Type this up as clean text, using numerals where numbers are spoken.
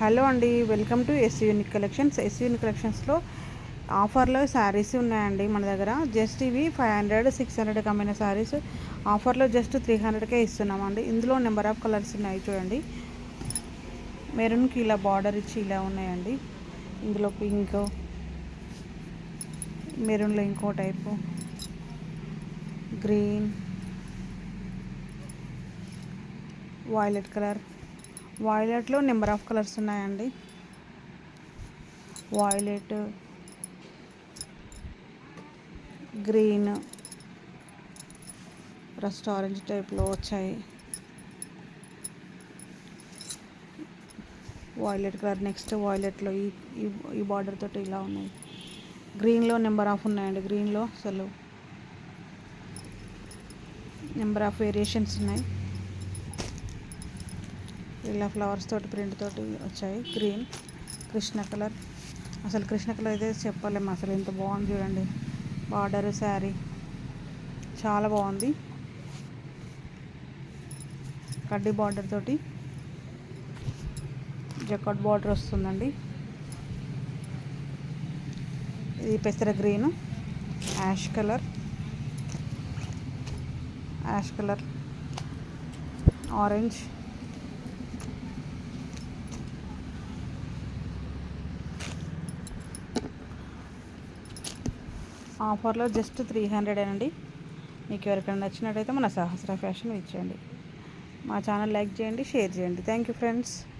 Hello అండి, welcome to S unique collections. S unique కలెక్షన్స్లో ఆఫర్లో శారీస్ ఉన్నాయండి మన దగ్గర. జస్ట్ ఇవి 500 600 అమ్మిన శారీస్ ఆఫర్లో జస్ట్ 300కే ఇస్తున్నామండి. ఇందులో నెంబర్ ఆఫ్ కలర్స్ ఉన్నాయి చూడండి. మెరూన్కి ఇలా బార్డర్ ఇచ్చి ఇలా ఉన్నాయండి. ఇందులో పింక్, మెరూన్లో ఇంకో టైపు, గ్రీన్, వైలెట్ కలర్. వైలెట్లో నెంబర్ ఆఫ్ కలర్స్ ఉన్నాయండి. వైలెట్, గ్రీన్, రస్ట్ ఆరెంజ్ టైప్లో వచ్చాయి. Violet colour. నెక్స్ట్ వైలెట్లో ఈ బార్డర్ తోటి ఇలా ఉన్నాయి. గ్రీన్లో నెంబర్ ఆఫ్ ఉన్నాయండి. గ్రీన్లో అసలు నెంబర్ ఆఫ్ వేరియేషన్స్ ఉన్నాయి. ఇలా ఫ్లవర్స్ తోటి ప్రింట్ తోటి వచ్చాయి. Green, Krishna colour. అసలు కృష్ణ కలర్ అయితే చెప్పలేము, అసలు ఎంత బాగుంది చూడండి. బార్డర్ శారీ చాలా బాగుంది. కడ్డీ బార్డర్ తోటి జకాట్ బార్డర్ వస్తుందండి. ఇది పెసర గ్రీన్, యాష్ కలర్, ఆరెంజ్, ఆఫర్లో జస్ట్ 300 అండి. మీకు ఎవరికైనా నచ్చినట్టయితే మన సహస్ర ఫ్యాషన్ ఇచ్చేయండి. మా ఛానల్ లైక్ చేయండి, షేర్ చేయండి. Thank you friends.